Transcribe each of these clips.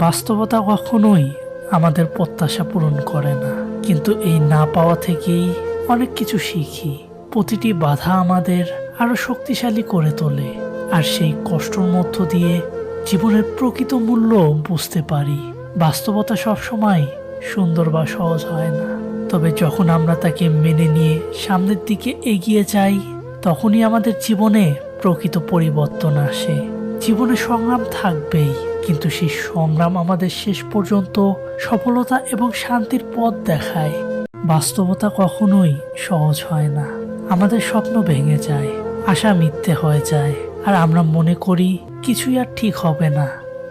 বাস্তবতা কখনোই আমাদের প্রত্যাশা পূরণ করে না, কিন্তু এই না পাওয়া থেকেই অনেক কিছু শিখি। প্রতিটি বাধা আমাদের আরো শক্তিশালী করে তোলে, আর সেই কষ্টের মধ্য দিয়ে জীবনের প্রকৃত মূল্য বুঝতে পারি। বাস্তবতা সবসময় সুন্দর বা সহজ হয় না, তবে যখন আমরা তাকে মেনে নিয়ে সামনের দিকে এগিয়ে যাই, তখনই আমাদের জীবনে প্রকৃত পরিবর্তন আসে। জীবনে সংগ্রাম থাকবেই, কিন্তু সেই সংগ্রাম আমাদের শেষ পর্যন্ত সফলতা এবং শান্তির পথ দেখায়। বাস্তবতা কখনোই সহজ হয় না। আমাদের স্বপ্ন ভেঙে যায়, আশা মিথ্যে হয়ে যায়, আর আমরা মনে করি কিছুই আর ঠিক হবে না।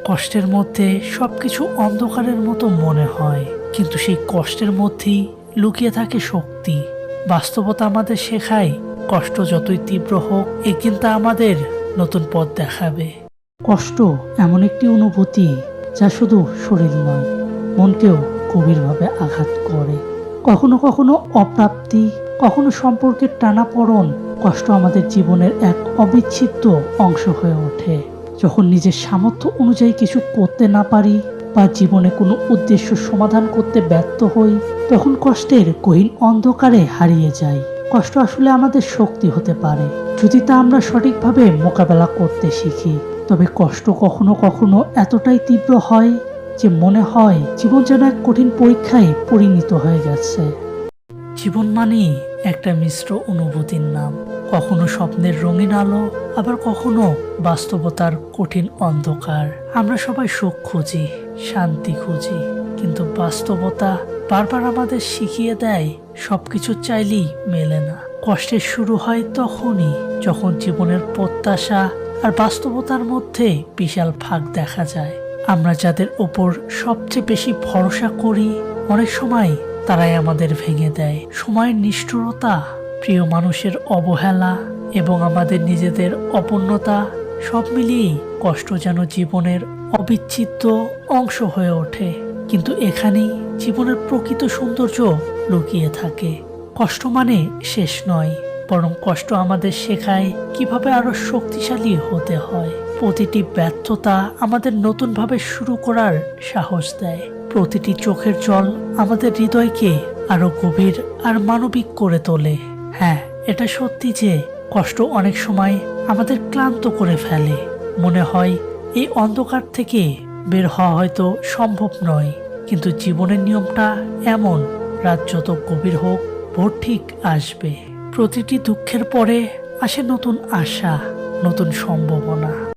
কষ্টের মধ্যে সবকিছু অন্ধকারের মতো মনে হয়, কিন্তু সেই কষ্টের মধ্যেই লুকিয়ে থাকে শক্তি। বাস্তবতা আমাদের শেখায়, কষ্ট যতই তীব্র হোক, একদিন তা আমাদের নতুন পথ দেখাবে। কষ্ট এমন একটি অনুভূতি যা শুধু শরীর নয়, মনকেও গভীরভাবে আঘাত করে। কখনো কখনো অপ্রাপ্তি, কখনো সম্পর্কের টানাপোড়েন, কষ্ট আমাদের জীবনের এক অবিচ্ছেদ্য অংশ হয়ে ওঠে। যখন নিজের সামর্থ্য অনুযায়ী কিছু করতে না পারি বা জীবনে কোনো উদ্দেশ্য সমাধান করতে ব্যর্থ হই, তখন কষ্টের গহীন অন্ধকারে হারিয়ে যাই। কষ্ট আসলে আমাদের শক্তি হতে পারে, যদি তা আমরা সঠিকভাবে মোকাবেলা করতে শিখি। তবে কষ্ট কখনো কখনো এতটাই তীব্র হয় যে মনে হয় জীবন যেন এক কঠিন পরীক্ষায় পরিণত হয়ে গেছে। জীবন মানেই একটা মিশ্র অনুভূতির নাম, কখনো স্বপ্নের রঙিন আলো, আবার কখনো বাস্তবতার কঠিন অন্ধকার। আমরা সবাই সুখ খুঁজি, শান্তি খুঁজি, কিন্তু বাস্তবতা বারবার আমাদের শিখিয়ে দেয় সবকিছু চাইলেই মেলে না। কষ্টের শুরু হয় তখনই যখন জীবনের প্রত্যাশা আর বাস্তবতার মধ্যে বিশাল ফাঁক দেখা যায়। আমরা যাদের ওপর সবচেয়ে বেশি ভরসা করি, অনেক সময় তারাই আমাদের ভেঙে দেয়। সময়ের নিষ্ঠুরতা, প্রিয় মানুষের অবহেলা এবং আমাদের নিজেদের অপূর্ণতা, সব মিলিয়েই কষ্ট যেন জীবনের অবিচ্ছেদ্য অংশ হয়ে ওঠে। কিন্তু এখানেই জীবনের প্রকৃত সৌন্দর্য লুকিয়ে থাকে। কষ্ট মানে শেষ নয়, বরং কষ্ট আমাদের শেখায় কিভাবে আরো শক্তিশালী হতে হয়। প্রতিটি ব্যর্থতা আমাদের নতুনভাবে শুরু করার সাহস দেয়। প্রতিটি চোখের জল আমাদের হৃদয়কে আরো গভীর আর মানবিক করে তোলে। হ্যাঁ, এটা সত্যি যে কষ্ট অনেক সময় আমাদের ক্লান্ত করে ফেলে। মনে হয় এই অন্ধকার থেকে বের হওয়া হয়তো সম্ভব নয়, কিন্তু জীবনের নিয়মটা এমন, রাত যত গভীর হোক, ভোর ঠিক আসবে। প্রতিটি দুঃখের পরে আসে নতুন আশা, নতুন সম্ভাবনা।